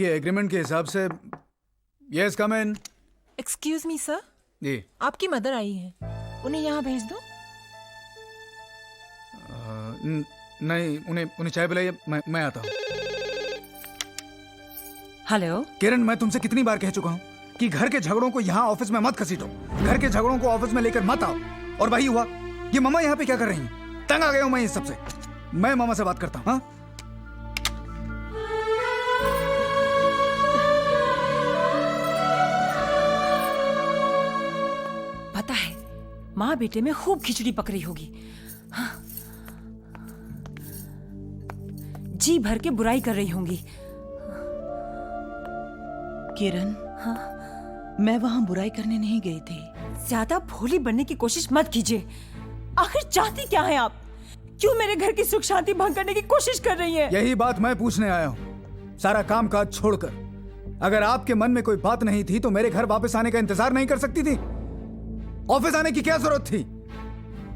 ये एग्रीमेंट के हिसाब से यस कम इन। एक्सक्यूज मी सर, जी आपकी मदर आई हैं, उन्हें यहाँ भेज दो। नहीं, उन्हें चाय पिलाइए, मैं आता हूँ। हेलो किरण, मैं तुमसे कितनी बार कह चुका हूँ कि घर के झगड़ों को यहाँ ऑफिस में मत घसीटो, घर के झगड़ों को ऑफिस में लेकर मत आओ। और वही हुआ। ये मम्मा यहाँ पे क्या कर रही हैं? तंग आ गया हूँ मैं इस सबसे। मैं मामा से बात करता हूँ। हाँ, पता है माँ बेटे में खूब खिचड़ी पक रही होगी। हाँ। जी भर के बुराई कर रही होंगी। किरण, हाँ? मैं वहां बुराई करने नहीं गई थी। ज्यादा भोली बनने की कोशिश मत कीजिए। आखिर चाहती क्या है आप? क्यों मेरे घर की सुख शांति भंग करने की कोशिश कर रही हैं? यही बात मैं पूछने आया हूँ। सारा काम काज छोड़कर अगर आपके मन में कोई बात नहीं थी तो मेरे घर वापस आने का इंतजार नहीं कर सकती थी? ऑफिस आने की क्या जरूरत थी?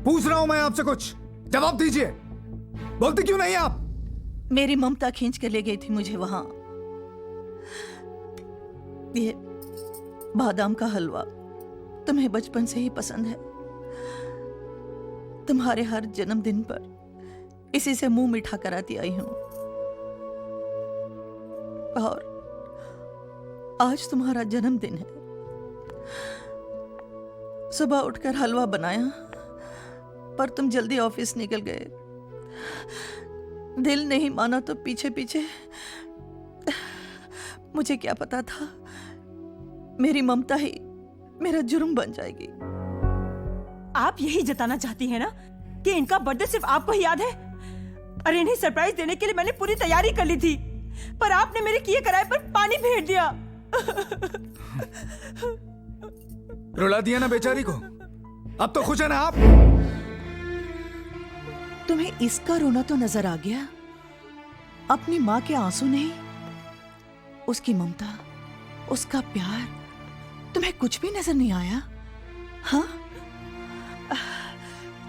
पूछ रहा हूं मैं आपसे, कुछ जवाब दीजिए। बोलते क्यों नहीं आप? मेरी ममता खींच के ले गई थी मुझे वहां। ये बादाम का हलवा तुम्हें बचपन से ही पसंद है। तुम्हारे हर जन्मदिन पर इसी से मुंह मीठा कराती आई हूं। और आज तुम्हारा जन्मदिन है। सुबह उठकर हलवा बनाया, पर तुम जल्दी ऑफिस निकल गए। दिल नहीं माना तो पीछे पीछे। मुझे क्या पता था मेरी ममता ही मेरा जुर्म बन जाएगी। आप यही जताना चाहती हैं ना कि इनका बर्थडे सिर्फ आपको ही याद है? अरे इन्हें सरप्राइज देने के लिए मैंने पूरी तैयारी कर ली थी, पर आपने मेरे किए कराए पर पानी फेर दिया। रुला दिया ना बेचारी को। अब तो खुश है ना आप? तुम्हें इसका रोना तो नजर आ गया, अपनी माँ के आंसू नहीं। उसकी ममता, उसका प्यार तुम्हें कुछ भी नजर नहीं आया? हाँ,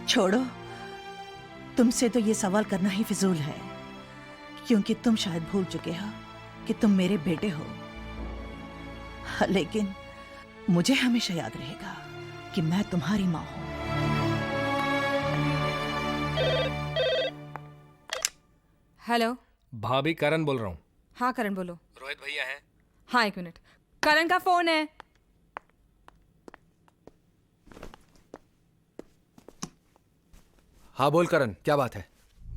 छोड़ो, तुमसे तो ये सवाल करना ही फिजूल है, क्योंकि तुम शायद भूल चुके हो कि तुम मेरे बेटे हो। लेकिन मुझे हमेशा याद रहेगा कि मैं तुम्हारी माँ हूं। हेलो भाभी, करण बोल रहा हूँ। हाँ करण बोलो। रोहित भैया हैं? हाँ 1 मिनट, करण का फोन है। हाँ बोल करण, क्या बात है?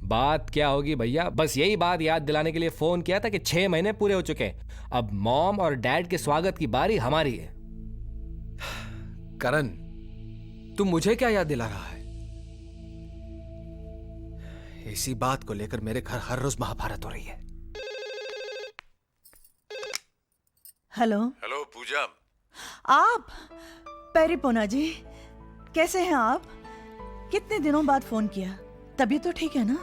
बात क्या होगी भैया, बस यही बात याद दिलाने के लिए फोन किया था कि 6 महीने पूरे हो चुके हैं। अब मॉम और डैड के स्वागत की बारी हमारी है। करण, तू मुझे क्या याद दिला रहा है? इसी बात को लेकर मेरे घर हर रोज महाभारत हो रही है। हेलो हेलो पूजा। आप, पेरिपोना जी, कैसे हैं आप? कितने दिनों बाद फोन किया। तबीयत तो ठीक है ना?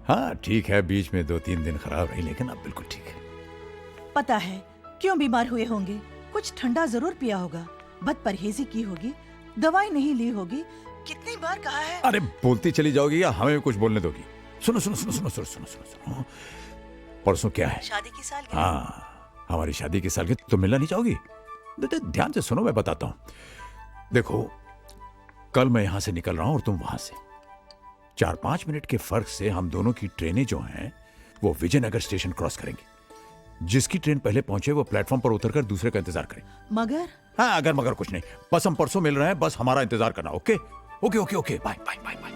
हाँ ठीक है, बीच में 2-3 दिन खराब रही लेकिन अब बिल्कुल ठीक है। पता है क्यों बीमार हुए होंगे? कुछ ठंडा जरूर पिया होगा, बद परहेजी की होगी, दवाई नहीं ली होगी। कितनी बार कहा है? अरे बोलती चली जाओगी या हमें भी कुछ बोलने दोगी? सुनो सुनो सुनो सुनो सुनो सुनो सुनो सुनो। परसों क्या है? शादी की सालगिरह। हाँ, हमारी शादी की सालगिरह। तुम मिलना नहीं चाहोगी? ध्यान से सुनो, मैं बताता हूँ। देखो, कल मैं यहां से निकल रहा हूं और तुम वहां से। 4-5 मिनट के फर्क से हम दोनों की ट्रेनें जो हैं वो विजयनगर स्टेशन क्रॉस करेंगी। जिसकी ट्रेन पहले पहुंचे वो प्लेटफॉर्म पर उतरकर दूसरे का इंतजार करे। मगर? हाँ, अगर मगर कुछ नहीं, बस हम परसों मिल रहे हैं, बस हमारा इंतजार करना। Okay okay okay okay, bye bye bye bye.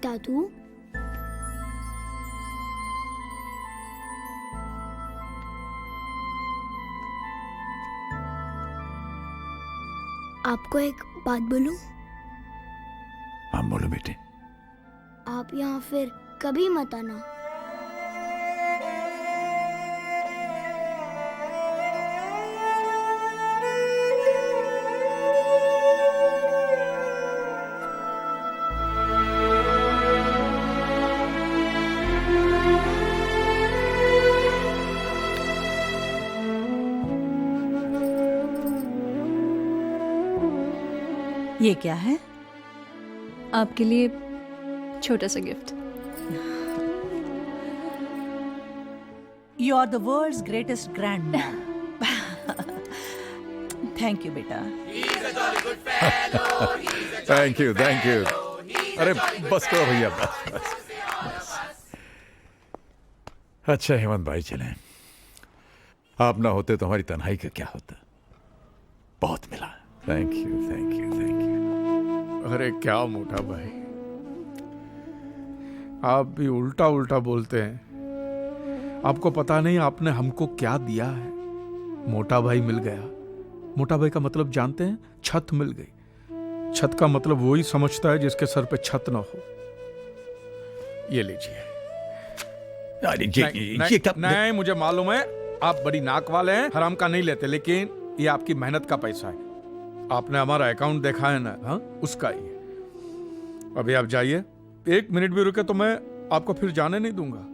दादू, आपको एक बात बोलूं? हाँ बोलो बेटे। आप यहाँ फिर कभी मत आना। ये क्या है? आपके लिए छोटा सा gift. You are the world's greatest grand. Thank you बेटा। Thank you thank you. अरे बस करो भैया, बस। अच्छा हेमंत भाई चलें। आप ना होते तो हमारी तन्हाई का क्या होता। बहुत मिला। Thank you thank you thank you. अरे क्या मोटा भाई, आप भी उल्टा उल्टा बोलते हैं। आपको पता नहीं आपने हमको क्या दिया है। मोटा भाई मिल गया। मोटा भाई का मतलब जानते हैं? छत मिल गई। छत का मतलब वही समझता है जिसके सर पे छत ना हो। ये लीजिए। अरे नहीं, नहीं मुझे मालूम है आप बड़ी नाक वाले हैं, हराम का नहीं लेते, लेकिन ये आपकी मेहनत का पैसा है। आपने हमारा अकाउंट देखा है ना, हाँ उसका ही है। अभी आप जाइए, 1 मिनट भी रुके तो मैं आपको फिर जाने नहीं दूंगा।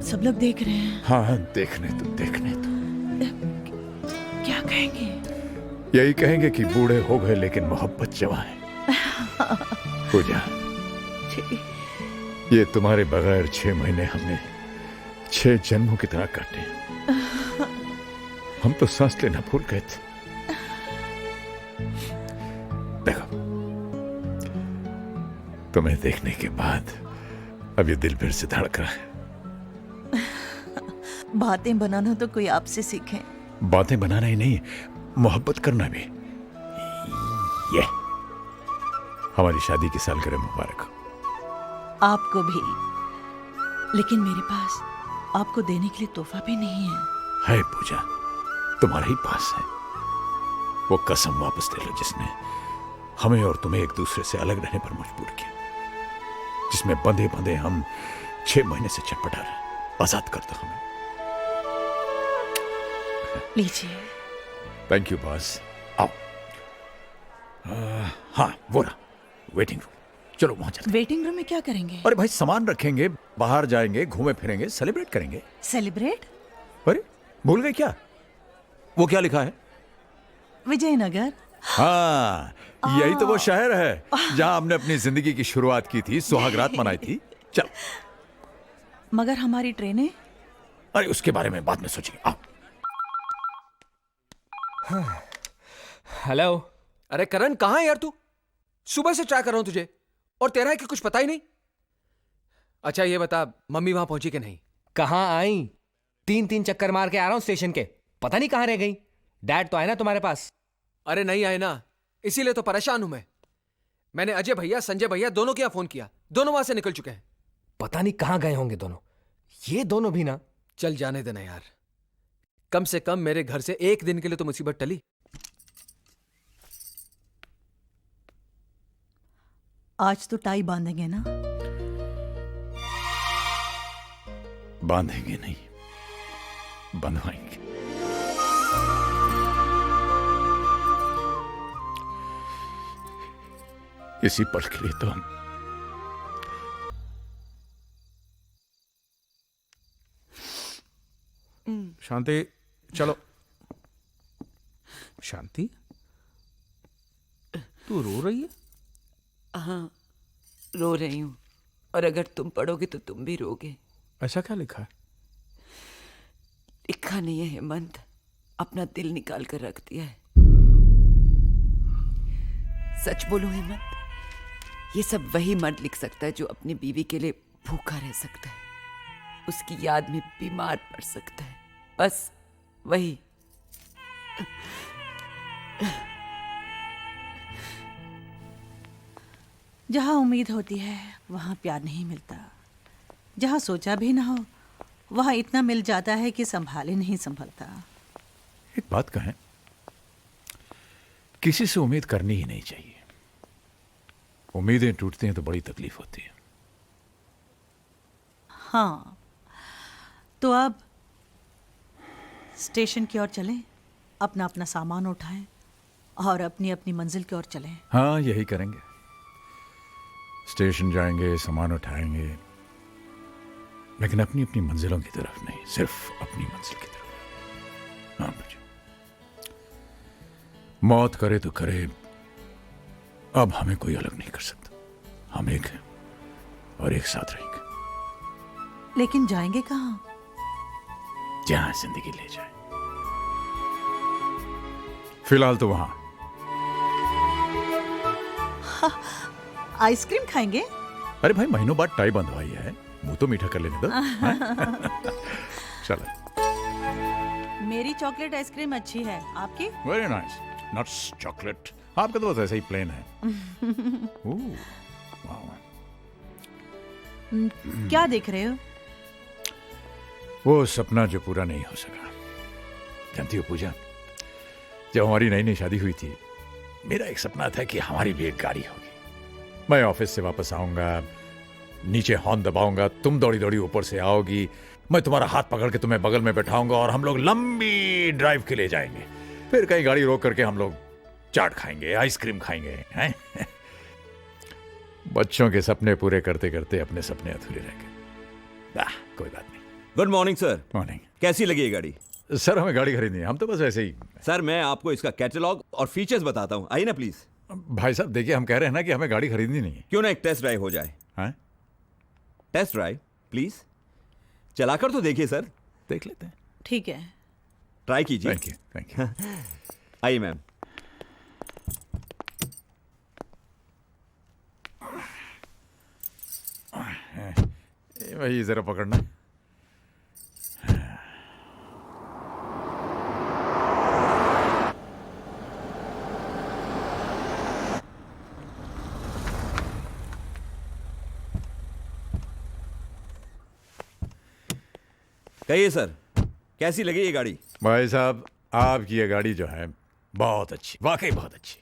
सब लोग देख रहे हैं। हाँ देखने तो। क्या कहेंगे? यही कहेंगे कि बूढ़े हो गए लेकिन मोहब्बत जवां है। पूजा, ये तुम्हारे बगैर 6 महीने हमने 6 जन्मों की तरह काटे। हम तो सांस लेना भूल गए थे। देखो, तुम्हें देखने के बाद अब ये दिल फिर से धड़क रहा है। बातें बनाना तो कोई आपसे सीखे। बातें बनाना ही नहीं, मोहब्बत करना भी। ये हमारी शादी की सालगिरह मुबारक हो। आपको भी। लेकिन मेरे पास आपको देने के लिए तोहफा भी नहीं है। पूजा, तुम्हारे ही पास है। वो कसम वापस ले लो जिसने हमें और तुम्हें एक दूसरे से अलग रहने पर मजबूर किया, जिसमें बंधे बंधे हम 6 महीने से छटपटा रहे। आजाद कर दो हमें। लीजिए। Thank you boss. आओ। हाँ वो रहा वेटिंग रूम। चलो वहां चलते। वेटिंग रूम में क्या करेंगे? अरे भाई सामान रखेंगे, बाहर जाएंगे, घूमे फिरेंगे, सेलिब्रेट करेंगे। सेलिब्रेट? अरे भूल गए क्या? वो क्या लिखा है? विजयनगर। हाँ यही तो वो शहर है जहां हमने अपनी जिंदगी की शुरुआत की थी, सुहागरात मनाई थी। चल। मगर हमारी ट्रेनें? अरे उसके बारे में बाद में सोचेंगे। आओ। हेलो। अरे करण कहाँ है यार तू? सुबह से ट्राई कर रहा हूं तुझे और तेरा है कि कुछ पता ही नहीं। अच्छा ये बता, मम्मी वहां पहुंची कि नहीं? कहाँ आई? 3 चक्कर मार के आ रहा हूं स्टेशन के, पता नहीं कहाँ रह गई। डैड तो आए ना तुम्हारे पास? अरे नहीं आए ना, इसीलिए तो परेशान हूं मैं। मैंने अजय भैया, संजय भैया दोनों के यहाँ फोन किया, दोनों वहां से निकल चुके हैं। पता नहीं कहाँ गए होंगे दोनों। ये दोनों भी ना। चल जाने देना यार, कम से कम मेरे घर से 1 दिन के लिए तो मुसीबत टली। आज तो टाई बांधेंगे ना? बांधेंगे नहीं, बंधवाएंगे। इसी पल के लिए तो हम शांति, चलो। शांति, तू रो रही है? हाँ, रो रही हूँ, और अगर तुम पढ़ोगे तो तुम भी रोगे। ऐसा क्या लिखा है? लिखा नहीं है हेमंत, अपना दिल निकाल कर रख दिया है। सच बोलो हेमंत, ये सब वही मर्द लिख सकता है जो अपनी बीवी के लिए भूखा रह सकता है, उसकी याद में बीमार पड़ सकता है, बस वही। जहाँ उम्मीद होती है वहाँ प्यार नहीं मिलता, जहाँ सोचा भी ना हो वहाँ इतना मिल जाता है कि संभाले नहीं संभलता। एक बात कहें, किसी से उम्मीद करनी ही नहीं चाहिए। उम्मीदें टूटती हैं तो बड़ी तकलीफ होती है। हाँ, तो अब स्टेशन की ओर चलें, अपना अपना सामान उठाएं और अपनी अपनी मंजिल की ओर चलें। हाँ, यही करेंगे। स्टेशन जाएंगे, सामान उठाएंगे, लेकिन अपनी अपनी मंजिलों की तरफ नहीं, सिर्फ अपनी मंजिल की तरफ। हाँ बच्चे, मौत करे तो करे, अब हमें कोई अलग नहीं कर सकता। हम एक हैं और एक साथ रहेंगे। लेकिन जाएंगे कहाँ? जहां जिंदगी ले जाए। फिलहाल तो वहां। आइसक्रीम खाएंगे? अरे भाई, महीनों बाद टाई बंधवाई है, मुंह तो मीठा कर लेने दो। चलो। मेरी चॉकलेट आइसक्रीम अच्छी है, आपकी? Very nice. Nuts chocolate. आपका तो बस ऐसा ही प्लेन है। वाह। क्या देख रहे हो? वो सपना जो पूरा नहीं हो सका। जानती हो पूजा, जब हमारी नई नई शादी हुई थी, मेरा एक सपना था कि हमारी भी एक गाड़ी होगी। मैं ऑफिस से वापस आऊंगा, नीचे हॉर्न दबाऊंगा, तुम दौड़ी दौड़ी ऊपर से आओगी, मैं तुम्हारा हाथ पकड़ के तुम्हें बगल में बैठाऊंगा और हम लोग लंबी ड्राइव के लिए जाएंगे। फिर कहीं गाड़ी रोक करके हम लोग चाट खाएंगे, आइसक्रीम खाएंगे, हैं? बच्चों के सपने पूरे करते करते अपने सपने अधूरे रह गए। कोई बात नहीं। Good morning sir. मॉर्निंग। कैसी लगी ये गाड़ी? सर, हमें गाड़ी खरीदनी है, हम तो बस ऐसे ही। सर, मैं आपको इसका कैटलॉग और फीचर्स बताता हूँ, आइए ना प्लीज। भाई साहब देखिए, हम कह रहे हैं ना कि हमें गाड़ी खरीदनी नहीं है। क्यों ना एक टेस्ट ड्राइव हो जाए? हैं? टेस्ट ड्राइव प्लीज, चलाकर तो देखिए सर। देख लेते हैं। ठीक है, ट्राई कीजिए। Thank you, thank you. आइए मैम। वही जरा पकड़ना। कहिए सर, कैसी लगी ये गाड़ी? भाई साहब, आपकी ये गाड़ी जो है बहुत अच्छी, वाकई बहुत अच्छी।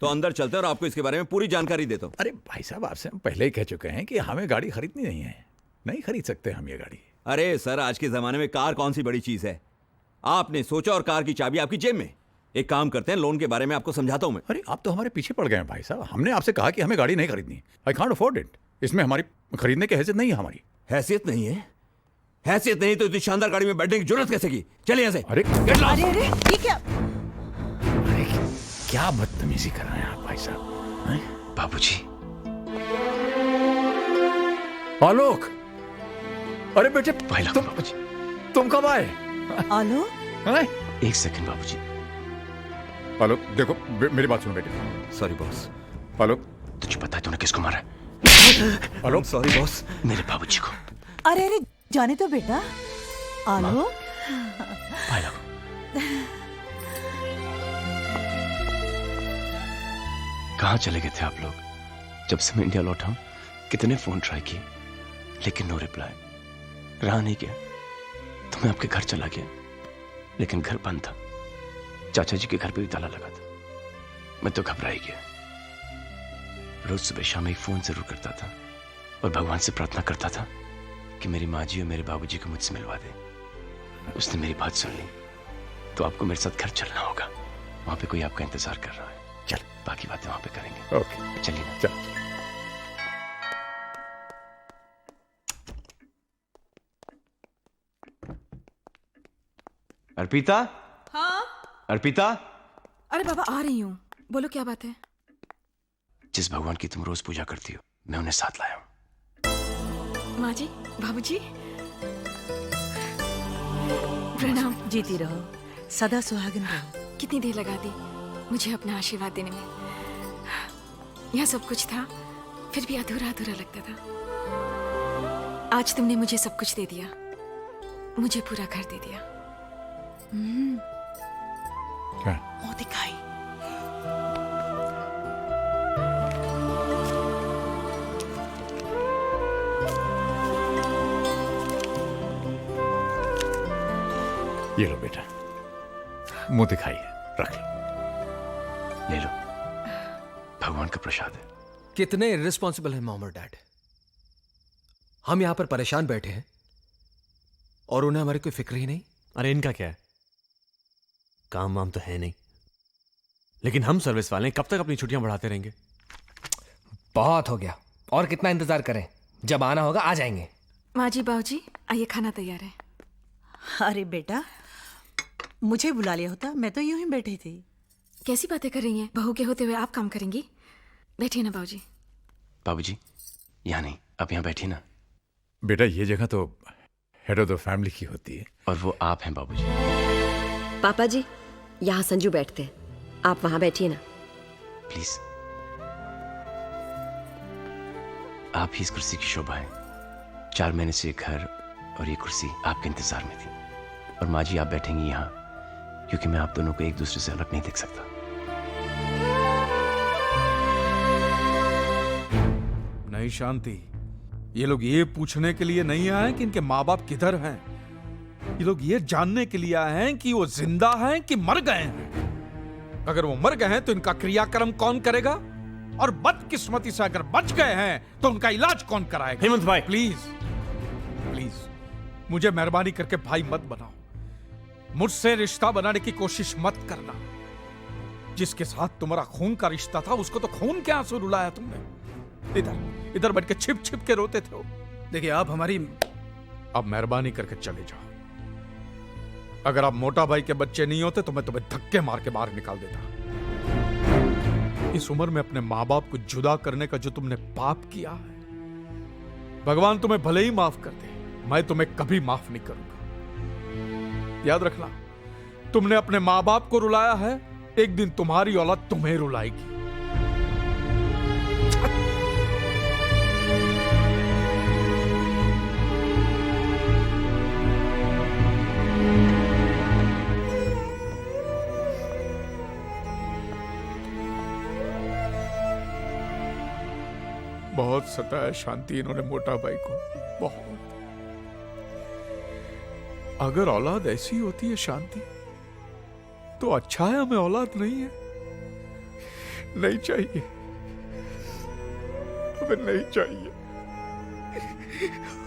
तो अंदर चलते हैं और आपको इसके बारे में पूरी जानकारी देता हूँ। अरे भाई साहब, आपसे हम पहले ही कह चुके हैं कि हमें गाड़ी खरीदनी नहीं है, नहीं खरीद सकते हम ये गाड़ी। अरे सर, आज के जमाने में कार कौन सी बड़ी चीज है? आपने सोचा और कार की चाबी आपकी जेब में। एक काम करते हैं, लोन के बारे में आपको समझाता हूँ मैं। अरे आप तो हमारे पीछे पड़ गए हैं भाई साहब। हमने आपसे कहा कि हमें गाड़ी नहीं खरीदनी। I can't afford it. इसमें हमारी खरीदने की हैसियत नहीं है। हमारी हैसियत नहीं है? हैसियत नहीं तो इतनी शानदार गाड़ी में बैठने की जरूरत कैसे की? चलिए यहाँ से। अरे अरे ये क्या? क्या बदतमीजी कर रहे हैं आप भाई साहब? बाबूजी। आलोक, अरे बेटे, तुम कब आए? आलोक, एक सेकंड बाबूजी। आलोक देखो, मेरी बात सुनो बेटे। Sorry boss. आलोक, तुझे पता है तूने किसको मारा है? आलोक, सॉरी बॉस। मेरे बाबूजी को। अरे अरे जाने तो बेटा। आलोक, कहाँ चले गए थे आप लोग? जब से मैं इंडिया लौटा हूं, कितने फोन ट्राई किए, लेकिन नो रिप्लाई। रहा नहीं गया तो मैं आपके घर चला गया, लेकिन घर बंद था। चाचा जी के घर पे भी ताला लगा था। मैं तो घबरा ही गया। रोज सुबह शाम एक फोन जरूर करता था और भगवान से प्रार्थना करता था कि मेरी माँ जी और मेरे बाबूजी को मुझसे मिलवा दे। उसने मेरी बात सुन ली। तो आपको मेरे साथ घर चलना होगा, वहां पे कोई आपका इंतजार कर रहा है। चल, बाकी बातें वहां पे करेंगे। ओके, चलिए ना। चल। अर्पिता। हाँ? अर्पिता। अरे बाबा, आ रही हूँ। बोलो क्या बात है? जिस भगवान की तुम रोज पूजा करती हो, मैं उन्हें साथ लाया हूं। माँ जी, बाबूजी, प्रणाम। जीती रहो, सदा सुहागिन रहो। कितनी देर लगा दी मुझे अपना आशीर्वाद देने में। यहाँ सब कुछ था, फिर भी अधूरा अधूरा लगता था। आज तुमने मुझे सब कुछ दे दिया, मुझे पूरा घर दे दिया। क्या? मुंह दिखाई। ये लो बेटा, मुंह दिखाइए, रख लो। ले लो, भगवान का प्रसाद है। कितने इर्रिस्पॉन्सिबल हैं मॉम और डैड। हम यहां पर परेशान बैठे हैं और उन्हें हमारी कोई फिक्र ही नहीं। अरे इनका क्या है, काम वाम तो है नहीं, लेकिन हम सर्विस वाले कब तक अपनी छुट्टियां बढ़ाते रहेंगे। बहुत हो गया, और कितना इंतजार करें, जब आना होगा आ जाएंगे। माँ जी, बाबूजी, आइए, खाना तैयार है। अरे बेटा, मुझे बुला लिया होता, मैं तो यूं ही बैठी थी। कैसी बातें कर रही हैं? बहू के होते हुए आप काम करेंगी? बैठिए ना बाबूजी। बाबूजी, यहाँ नहीं, आप यहाँ बैठिए ना। बेटा, ये जगह तो हेड ऑफ द फैमिली की होती है। और वो आप हैं बाबूजी। पापा जी, यहाँ संजू बैठते हैं, आप वहां बैठिए ना। प्लीज। आप ही इस कुर्सी की शोभा है। 4 महीने से ये घर और ये कुर्सी आपके इंतजार में थी, और माँ जी आप बैठेंगी यहाँ क्योंकि मैं आप दोनों को एक दूसरे से अलग नहीं देख सकता। नहीं शांति, ये लोग ये पूछने के लिए नहीं आए कि इनके माँ बाप किधर हैं। ये लोग ये जानने के लिए आए हैं कि वो जिंदा हैं कि मर गए हैं। अगर वो मर गए हैं तो इनका क्रियाक्रम कौन करेगा, और बदकिस्मती से अगर बच गए हैं तो उनका इलाज कौन कराएगा। हेमंत भाई, प्लीज प्लीज मुझे मेहरबानी करके भाई मत बनाओ। मुझसे रिश्ता बनाने की कोशिश मत करना। जिसके साथ तुम्हारा खून का रिश्ता था उसको तो खून के आंसू रुलाया तुमने। इधर इधर बैठ के छिप छिप के रोते थे। देखिए, आप हमारी अब मेहरबानी करके चले जाओ। अगर आप मोटा भाई के बच्चे नहीं होते तो मैं तुम्हें धक्के मार के बाहर निकाल देता। इस उम्र में अपने माँ बाप को जुदा करने का जो तुमने पाप किया है, भगवान तुम्हें भले ही माफ कर दे, मैं तुम्हें कभी माफ नहीं करूंगा। याद रखना, तुमने अपने माँ बाप को रुलाया है, एक दिन तुम्हारी औलाद तुम्हें रुलाएगी। बहुत सताया शांति इन्होंने मोटा भाई को, बहुत। अगर औलाद ऐसी होती है शांति, तो अच्छा है हमें औलाद नहीं है। नहीं चाहिए, हमें नहीं चाहिए,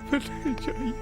हमें नहीं चाहिए।